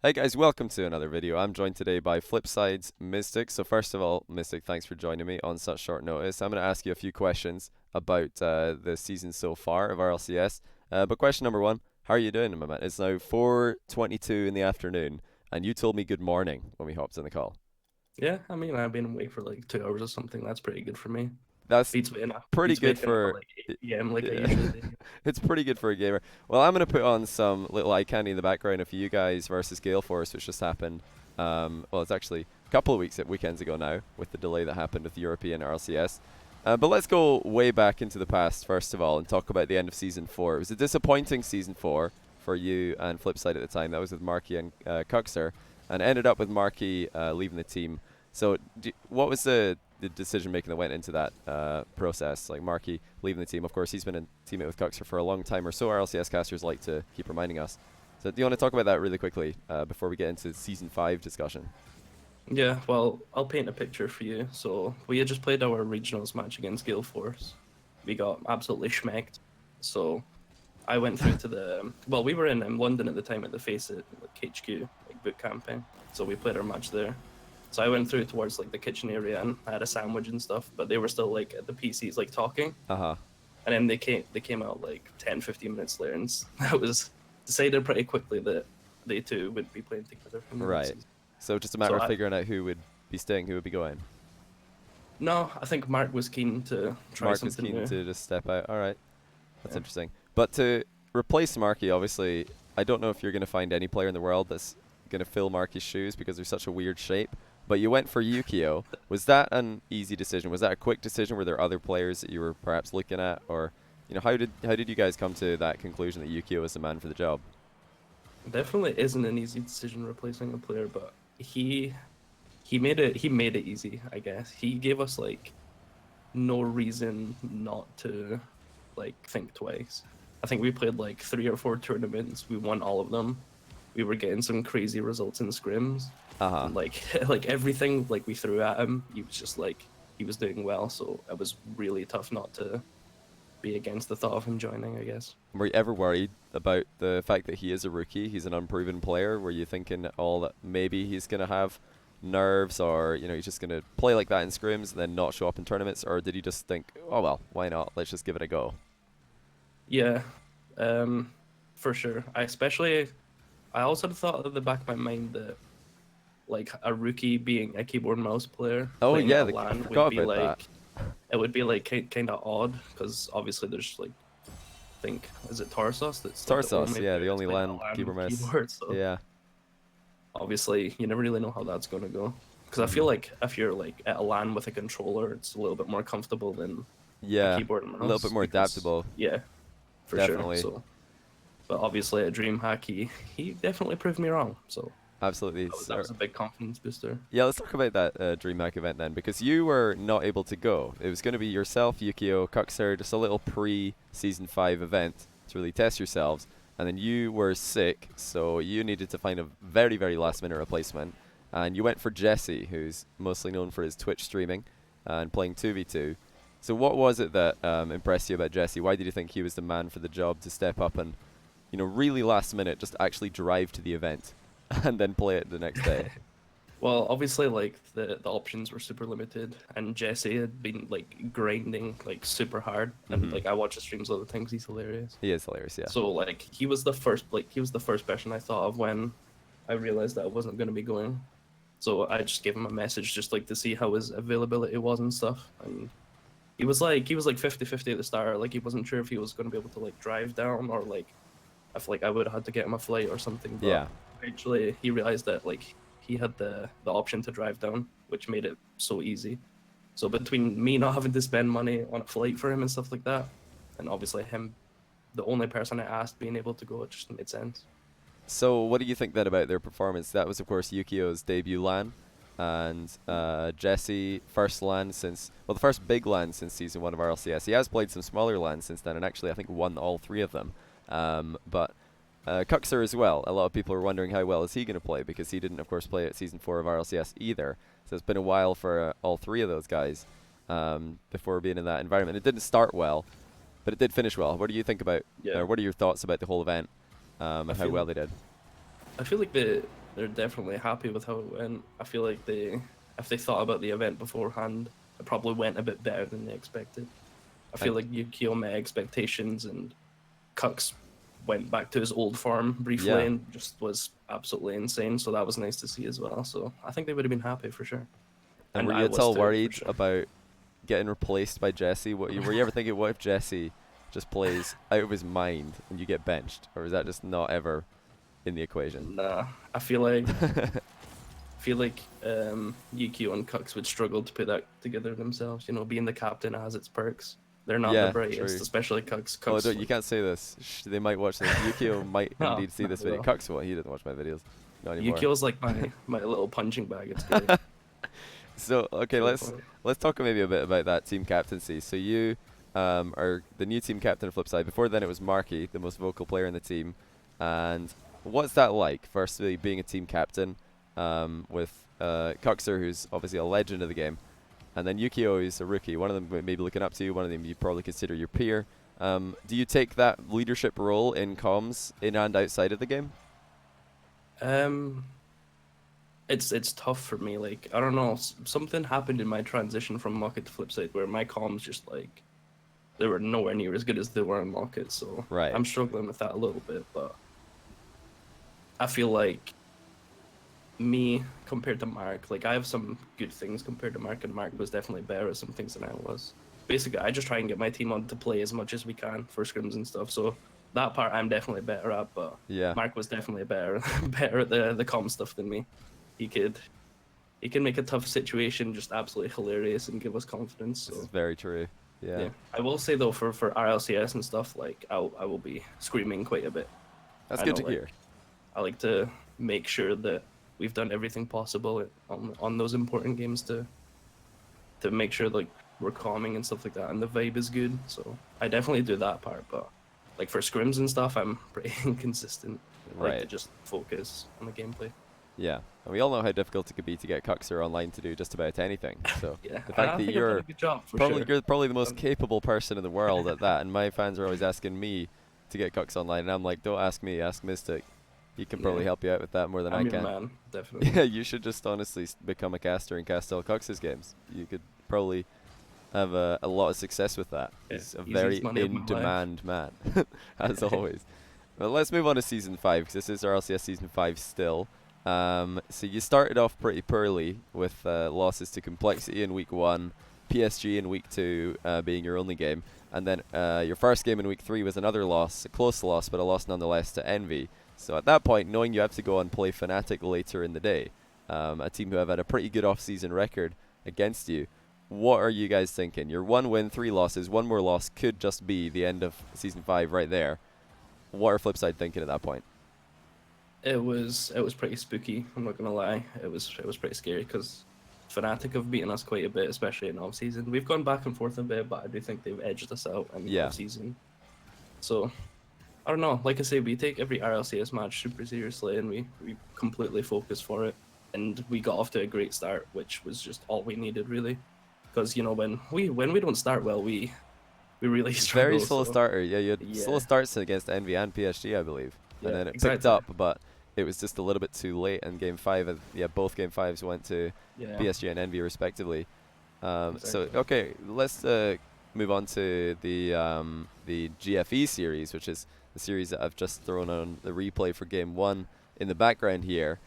Hey guys, welcome to another video. I'm joined today by Flipside's Miztik. So first of all, Miztik, thanks for joining me on such short notice. I'm going to ask you a few questions about the season so far of RLCS. But question number one, how are you doing, my man? It's now 4:22 in the afternoon, and you told me good morning when we hopped on the call. Yeah, I mean, I've been awake for like 2 hours or something. That's pretty good for me. That's Beats waking up, pretty beats good waking up at for like 8 p.m. like I yeah. usually do. It's pretty good for a gamer. Well, I'm going to put on some little eye candy in the background of you guys versus Gale Force, which just happened. Well, it's actually a couple of weekends ago now, with the delay that happened with the European RLCS. But let's go way back into the past, first of all, and talk about the end of Season 4. It was a disappointing Season 4 for you and Flipside at the time. That was with Marky and Cuxer, and ended up with Marky leaving the team. So what was the decision making that went into that process? Like Marky leaving the team. Of course, he's been a teammate with Cuxer for a long time, or so RLCS casters like to keep reminding us. So do you want to talk about that really quickly before we get into Season 5 discussion? Yeah, well, I'll paint a picture for you. So we had just played our regionals match against Gale Force. We got absolutely schmecked. So I went through to the well, we were in London at the time at the Face It like HQ, like boot camping. So we played our match there. So I went through towards like the kitchen area and I had a sandwich and stuff, but they were still like at the PCs like talking. Uh-huh. And then they came out like 10, 15 minutes later, and that was decided pretty quickly that they two would be playing together from the next Right. season. So just a So matter of figuring out who would be staying, who would be going. no, I think Mark was keen to try Mark was something keen new. to just step out. All right. That's Yeah. interesting. But to replace Marky, obviously, I don't know if you're going to find any player in the world that's going to fill Marky's shoes because they're such a weird shape. But you went for Yukio. Was that an easy decision? Was that a quick decision? Were there other players that you were perhaps looking at, or how did you guys come to that conclusion that Yukio was the man for the job? Definitely isn't an easy decision replacing a player, but he made it easy, I guess. He gave us like no reason not to like think twice. I think we played like 3 or 4 tournaments. We won all of them. We were getting some crazy results in scrims. Uh huh. And like like everything like we threw at him, he was just like he was doing well. So it was really tough not to be against the thought of him joining, I guess. Were you ever worried about the fact that he is a rookie? He's an unproven player. Were you thinking at all that maybe he's going to have nerves, or he's just going to play like that in scrims and then not show up in tournaments, or did you just think, oh well, why not? Let's just give it a go. Yeah, for sure. I also thought at the back of my mind that like a rookie being a keyboard and mouse player Oh playing yeah, at a I LAN would forgot be about that. like it would be like kind of odd because obviously there's like I think is it Tarsos that's like the Tarsos, only yeah, player the that's only playing LAN at LAN keyboard with mouse. keyboard. So Yeah. obviously you never really know how that's gonna go. Because I feel Mhm. like if you're like at a LAN with a controller, it's a little bit more comfortable than a Yeah, keyboard and a little bit mouse more because adaptable, yeah, for sure. definitely. So, but obviously at DreamHack, he definitely proved me wrong. So Absolutely. that was a big confidence booster. Yeah, let's talk about that DreamHack event then, because you were not able to go. It was going to be yourself, Yukio, Cuxer, just a little pre-Season 5 event to really test yourselves, and then you were sick, so you needed to find a very, very last-minute replacement, and you went for Jesse, who's mostly known for his Twitch streaming and playing 2v2. So what was it that impressed you about Jesse? Why did you think he was the man for the job to step up and, really last minute, just actually drive to the event and then play it the next day? Well, obviously, like the options were super limited, and Jesse had been like grinding like super hard, and Hmm. like I watch his streams all the time 'cause he's hilarious. He is hilarious, yeah. So like he was the first person I thought of when I realized that I wasn't going to be going. So I just gave him a message just like to see how his availability was and stuff, and he was like 50-50 at the start. Like he wasn't sure if he was going to be able to like drive down or like if like I would have had to get him a flight or something. But Yeah. eventually he realized that like he had the option to drive down, which made it so easy. So between me not having to spend money on a flight for him and stuff like that, and obviously him, the only person I asked being able to go, it just made sense. So what do you think then about their performance? That was, of course, Yukio's debut LAN, and Jesse, first LAN since, well, the first big LAN since Season 1 of RLCS. He has played some smaller LANs since then, and actually, I think, won all three of them. But Cuxer as well. A lot of people are wondering how well is he going to play, because he didn't, of course, play at Season 4 of RLCS either. So it's been a while for all three of those guys before being in that environment. It didn't start well, but it did finish well. What do you think about, Yeah, or what are your thoughts about the whole event I and how feel well they did? I feel like they're definitely happy with how it went. I feel like if they thought about the event beforehand, it probably went a bit better than they expected. I feel like Yukio met expectations, and Kux went back to his old form briefly Yeah. and just was absolutely insane. So that was nice to see as well. So I think they would have been happy for sure. And And were I you at was all too, for worried sure. about getting replaced by Jesse? Were you ever thinking, what if Jesse just plays out of his mind and you get benched? Or is that just not ever in the equation? Nah, I feel like Yukio and Kux would struggle to put that together themselves. You know, being the captain has its perks. They're not the Yeah, brightest, true. especially Kux. Oh, Kux, don't, you can't say this. They might watch this. Yukio might no, indeed see not this at video. all. Kux won't. He doesn't watch my videos. Not anymore. Yukio's like my little punching bag. It's great. So okay, So let's talk maybe a bit about that team captaincy. So you are the new team captain. Flip side. Before then, it was Marky, the most vocal player in the team. And what's that like? Firstly, being a team captain with Cuxer, who's obviously a legend of the game, and then Yukio, who's a rookie. One of them maybe looking up to you. One of them you probably consider your peer. Do you take that leadership role in comms in and outside of the game? um, it's tough for me. Like I don't know, something happened in my transition from Market to Flipside where my comms just like they were nowhere near as good as they were in Market. So Right. I'm struggling with that a little bit, but I feel like me compared to Mark, like I have some good things compared to Mark, and Mark was definitely better at some things than I was. Basically, I just try and get my team on to play as much as we can for scrims and stuff. So that part I'm definitely better at, but Yeah. Mark was definitely better better at the comm stuff than me. He could he can make a tough situation just absolutely hilarious and give us confidence. This is So very true. Yeah. yeah, I will say though for RLCS and stuff, like I will be screaming quite a bit. That's I good know, to like hear. I like to make sure that we've done everything possible on those important games to make sure like we're calming and stuff like that, and the vibe is good. So I definitely do that part, but like for scrims and stuff, I'm pretty inconsistent. I like to Right. just focus on the gameplay. Yeah. And we all know how difficult it could be to get Cuxer online to do just about anything. So Yeah, the fact I that think I've done a you're good job for probably sure. the most capable person in the world at that, and my fans are always asking me to get Cux online, and I'm like, don't ask me, ask Miztik. He can probably Yeah, help you out with that more than I I'm your can. man, definitely. Yeah, you should just honestly become a caster and cast all Cux's games. You could probably have a lot of success with that. Yeah, He's a easiest very money of my life. in-demand man, as always. Well, let's move on to Season 5, because this is RLCS Season 5 still. So you started off pretty poorly with losses to Complexity in Week 1, PSG in Week 2 being your only game, and then your first game in Week 3 was another loss, a close loss, but a loss nonetheless to Envy. So at that point, knowing you have to go and play Fnatic later in the day, a team who have had a pretty good off-season record against you, what are you guys thinking? Your 1 win, 3 losses, 1 more loss could just be the end of Season 5 right there. What are Flipside thinking at that point? It was pretty spooky. I'm not gonna lie. It was pretty scary because Fnatic have beaten us quite a bit, especially in off season. We've gone back and forth a bit, but I do think they've edged us out in Yeah. off season. So I don't know. Like I say, we take every RLCS match super seriously, and we completely focus for it. And we got off to a great start, which was just all we needed, really. Because you know when we don't start well, we really Very struggle. slow So starter. Yeah, you had slow yeah, starts against Envy and PSG, I believe. And yeah, then it picked exactly. up, but it was just a little bit too late in Game 5. Yeah, both Game 5s went to Yeah, PSG and Envy, respectively. So, exactly. okay, let's move on to the GFE series, which is the series that I've just thrown on the replay for Game 1 in the background here.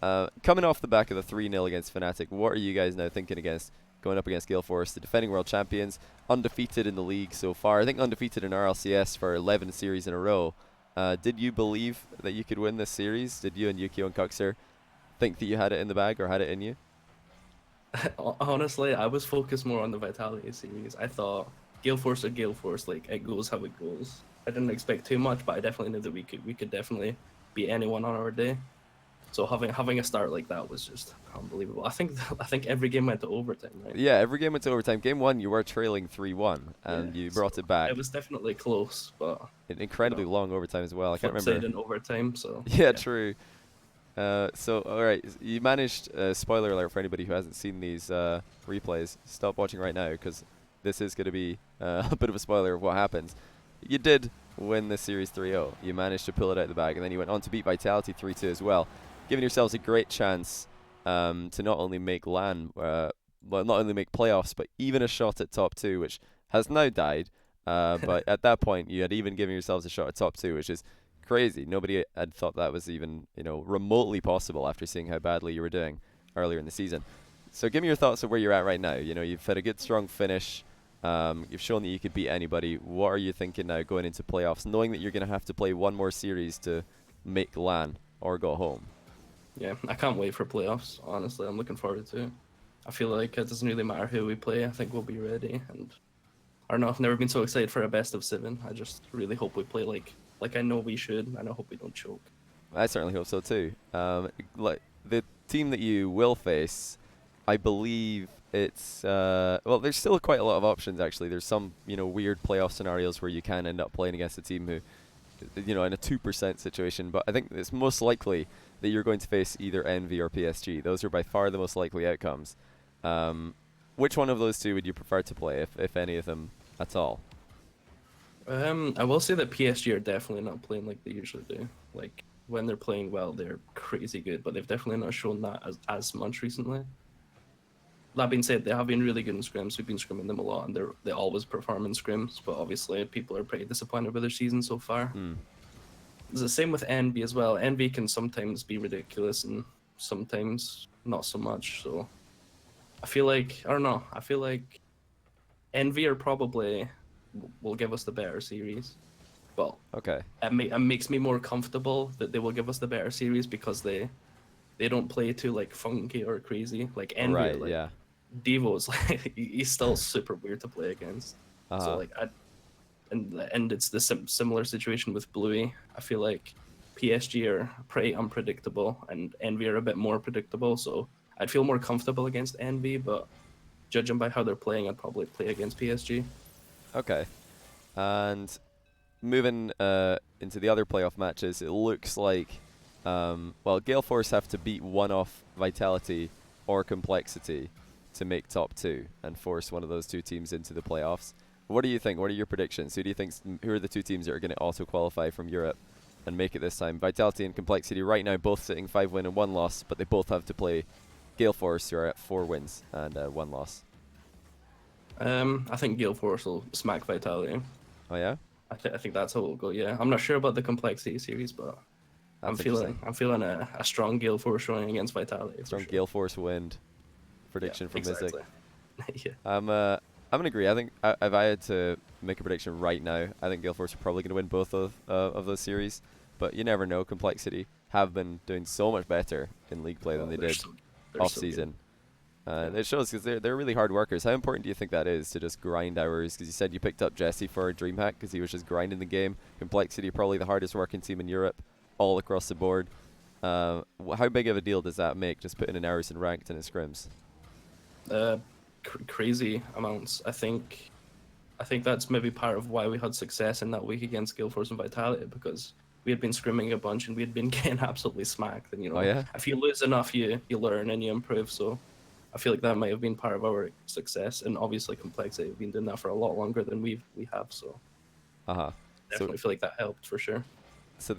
Coming off the back of the 3-0 against Fnatic, what are you guys now thinking against going up against Gale Force, the defending world champions, undefeated in the league so far? I think undefeated in RLCS for 11 series in a row. Did you believe that you could win this series? Did you and Yukio and Cuxer think that you had it in the bag or had it in you? Honestly, I was focused more on the Vitality series. I thought Gale Force or Gale Force, like it goes how it goes. I didn't expect too much, but I definitely knew that we could definitely beat anyone on our day. So having a start like that was just unbelievable. I think every game went to overtime, right? Yeah, every game went to overtime. Game 1, you were trailing 3-1, Yeah. and you So brought it back. it was definitely close, but An you incredibly know, long overtime as well. I can't flip side remember. in overtime. So Yeah, yeah. true. So, all right, you managed. Spoiler alert for anybody who hasn't seen these replays. Stop watching right now because this is going to be a bit of a spoiler of what happens. You did win this series 3-0. You managed to pull it out of the bag, and then you went on to beat Vitality 3-2 as well. giving yourselves a great chance to not only make LAN, well, not only make playoffs, but even a shot at top two, which has now died. But at that point, you had even given yourselves a shot at top two, which is crazy. Nobody had thought that was even, remotely possible after seeing how badly you were doing earlier in the season. So give me your thoughts of where you're at right now. You've had a good, strong finish. You've shown that you could beat anybody. What are you thinking now going into playoffs, knowing that you're going to have to play one more series to make LAN or go home? Yeah, I can't wait for playoffs. Honestly, I'm looking forward to it. I feel like it doesn't really matter who we play. I think we'll be ready. And I don't know. I've never been so excited for a best of 7. I just really hope we play like I know we should, and I hope we don't choke. I certainly hope so too. Like the team that you will face, I believe it's well. There's still quite a lot of options actually. There's some weird playoff scenarios where you can end up playing against a team who, in a 2% situation. But I think it's most likely that you're going to face either Envy or PSG. Those are by far the most likely outcomes. Which one of those two would you prefer to play, if any of them at all? I will say that PSG are definitely not playing like they usually do. Like when they're playing well, they're crazy good, but they've definitely not shown that as much recently. That being said, they have been really good in scrims. We've been scrimming them a lot, and they always perform in scrims. But obviously, people are pretty disappointed with their season so far. It's the same with Envy as well. Envy can sometimes be ridiculous and sometimes not so much. So I feel like I don't know. I feel like Envy are probably will give us the better series. Well, Okay. it makes me more comfortable that they will give us the better series because they don't play too like funky or crazy like Envy. Right. Like Yeah. Devo's like he's still super weird to play against. So like and it's the similar situation with Bluey. I feel like PSG are pretty unpredictable and Envy are a bit more predictable. So I'd feel more comfortable against Envy, but judging by how they're playing, I'd probably play against PSG. Okay. And moving into the other playoff matches, it looks like Gale Force have to beat one off Vitality or Complexity to make top 2 and force one of those two teams into the playoffs. What do you think? What are your predictions? Who are the two teams that are going to auto qualify from Europe and make it this time? Vitality and Complexity right now both sitting 5 win and 1 loss, but they both have to play Gale Force, who are at 4 wins and 1 loss. I think Gale Force will smack Vitality. Oh yeah? I think that's how it'll go. Yeah, I'm not sure about the Complexity series, but I'm feeling a strong Gale Force showing against Vitality. Strong sure. Gale Force win prediction from exactly. Miztik. Yeah. I'm gonna agree. I think if I had to make a prediction right now, I think Gale Force are probably gonna win both of those series. But you never know. Complexity have been doing so much better in league play than they did off season. It shows because they're really hard workers. How important do you think that is to just grind hours? Because you said you picked up Jesse for DreamHack because he was just grinding the game. Complexity, probably the hardest working team in Europe, all across the board. How big of a deal does that make, just putting in hours in ranked and in scrims? Crazy amounts. I think that's maybe part of why we had success in that week against Gale Force and Vitality, because we had been scrimming a bunch and we had been getting absolutely smacked. And Oh, yeah? if you lose enough, you learn and you improve. So I feel like that might have been part of our success. And obviously Complexity have been doing that for a lot longer than we have. So definitely feel like that helped for sure. So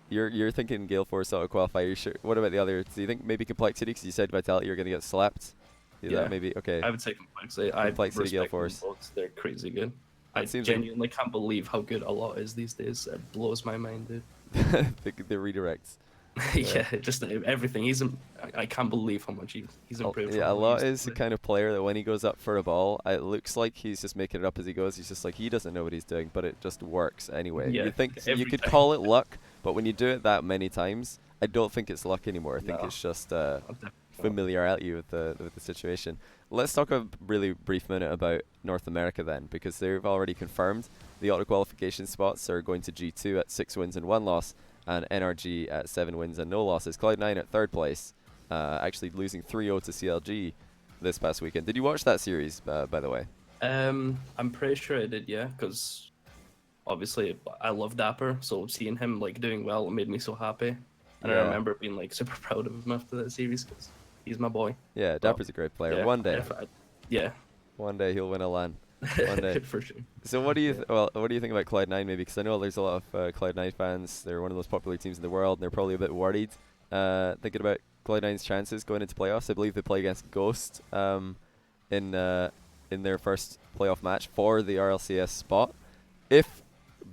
you're thinking Gale Force auto qualify. You're sure? What about the others? Do you think maybe Complexity? Because you said Vitality, you're gonna get slapped. Yeah, maybe. Okay. I would say Complexity. Complexity, Gale Force. They're crazy good. That I seems genuinely can't believe how good a lot is these days. It blows my mind, dude. the redirects. Yeah, just everything. I can't believe how much he's improved. Yeah, a lot is the kind of player that when he goes up for a ball, it looks like he's just making it up as he goes. He's just like, he doesn't know what he's doing, but it just works anyway. Yeah, you think you could call it luck, but when you do it that many times, I don't think it's luck anymore. I think it's just familiarity with the situation. Let's talk a really brief minute about North America then, because they've already confirmed the auto qualification spots are going to G2 at 6 wins and 1 loss, and NRG at 7 wins and no losses. Cloud9 at 3rd place, actually losing 3-0 to CLG this past weekend. Did you watch that series, by the way? I'm pretty sure I did, yeah, because obviously I love Dapper, so seeing him like doing well made me so happy. And I remember being like super proud of him after that series because he's my boy. Yeah, Dapper's a great player. Yeah, one day. One day he'll win a LAN. One day. For sure. So what do you what do you think about Cloud9 maybe? Because I know there's a lot of Cloud9 fans. They're one of the most popular teams in the world, and they're probably a bit worried thinking about Cloud9's chances going into playoffs. I believe they play against Ghost in their first playoff match for the RLCS spot. If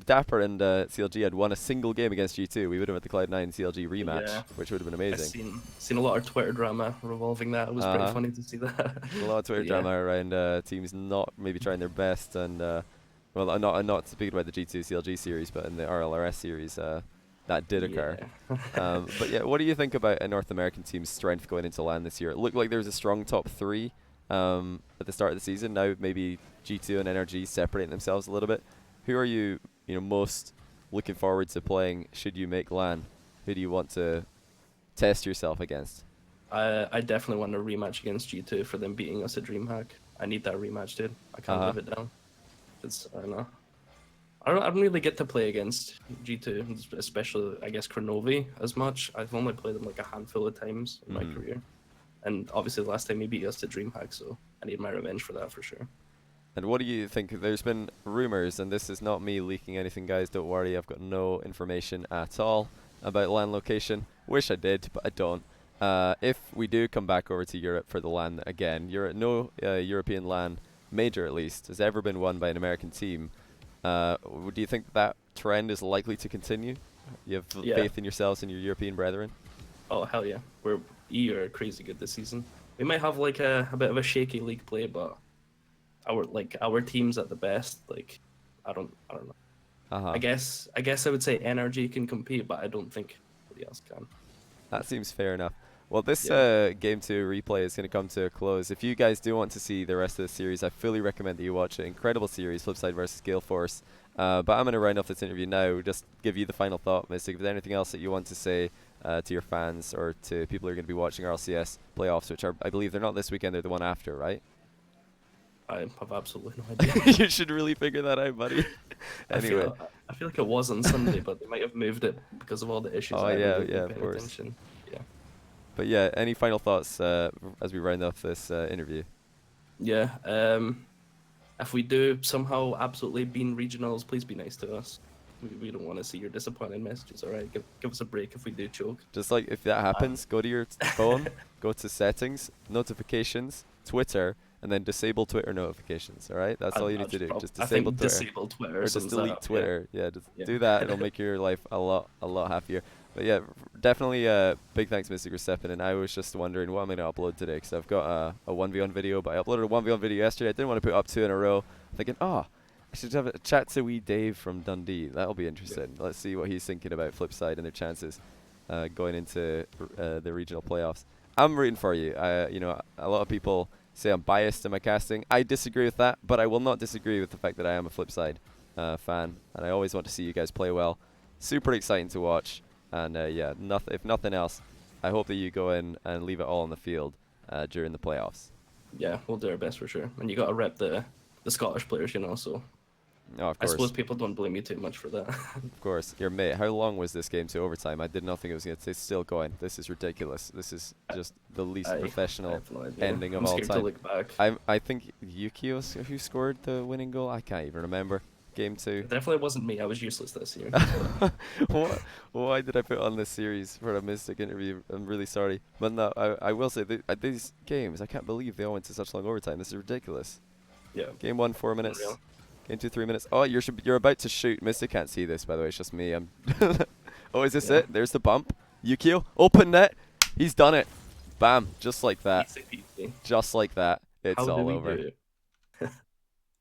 Dapper and CLG had won a single game against G2, we would have had the Cloud9 CLG rematch, Yeah. which would have been I've amazing. seen a lot of Twitter drama revolving that. It was pretty funny to see that. A lot of Twitter But drama around teams not maybe trying their best, and well, I'm not speaking about the G2 CLG series, but in the RLRS series, that did occur. But yeah, what do you think about a North American team's strength going into LAN this year? It looked like there was a strong top three at the start of the season. Now maybe G2 and NRG separating themselves a little bit. Who are you most looking forward to playing should you make LAN? Who do you want to test yourself against? I definitely want a rematch against G2 for them beating us at DreamHack. I need that rematch, dude. I can't live it down. I don't know. I don't really get to play against G2, especially I guess Chronovi as much. I've only played them like a handful of times in my career, and obviously the last time he beat us to DreamHack, so I need my revenge for that for sure. And what do you think? There's been rumors, and this is not me leaking anything, guys. Don't worry, I've got no information at all about LAN location. Wish I did, but I don't. If we do come back over to Europe for the LAN again, no European LAN major at least has ever been won by an American team. Do you think that trend is likely to continue? You have faith in yourselves and your European brethren? Oh hell yeah, EU are crazy good this season. We might have like a bit of a shaky league play, but our teams at the best, like I don't know. I guess I would say NRG can compete, but I don't think anybody else can. That seems fair enough. Well, this Game 2 replay is going to come to a close. If you guys do want to see the rest of the series, I fully recommend that you watch it. Incredible series, Flipside versus Galeforce. But I'm going to round off this interview now. Just give you the final thought, Miztik. If there's anything else that you want to say to your fans or to people who are going to be watching RLCS playoffs, which are, I believe, they're not this weekend, they're the one after, right? I have absolutely no idea. You should really figure that out, buddy. Anyway. I feel like it was on Sunday, but they might have moved it because of all the issues. Oh, yeah, of course. Attention. Yeah. But yeah, any final thoughts as we round off this interview? Yeah. If we do somehow absolutely bean regionals, please be nice to us. We don't want to see your disappointing messages, alright? Give us a break if we do choke. Just like if that happens, go to your phone, go to settings, notifications, Twitter, and then disable Twitter notifications, alright? That's all you need to do. Just disable Twitter. Disable Twitter. Or just delete Twitter. Yeah, just do that. It'll make your life a lot happier. But yeah, definitely big thanks, Miztik, for stepping in. I was just wondering what I'm going to upload today, because I've got a 1v1 video, but I uploaded a 1v1 video yesterday. I didn't want to put up 2 in a row. Thinking, I should have a chat to wee Dave from Dundee. That'll be interesting. Yeah. Let's see what he's thinking about Flipside and their chances going into the regional playoffs. I'm rooting for you. A lot of people say I'm biased in my casting. I disagree with that, but I will not disagree with the fact that I am a Flipside fan, and I always want to see you guys play well. Super exciting to watch, and yeah, if nothing else, I hope that you go in and leave it all on the field during the playoffs. Yeah, we'll do our best for sure. And you got to rep the Scottish players, so. Oh, of course. I suppose people don't blame you too much for that. Of course. Your mate, how long was this game to overtime? I did not think it was going to stay still going. This is ridiculous. This is just the least professional ending of all time. To look back. I think Yukio who scored the winning goal. I can't even remember. Game 2. It definitely wasn't me. I was useless this year. Why did I put on this series for a Miztik interview? I'm really sorry. But no, I will say, these games, I can't believe they all went to such long overtime. This is ridiculous. Yeah. Game 1, 4 minutes. Unreal. Game 2, 3 minutes. Oh, you're about to shoot. Miztik can't see this, by the way. It's just me. Oh, is this it? There's the bump. Yukio, open net. He's done it. Bam. Just like that. Just like that. It's all over.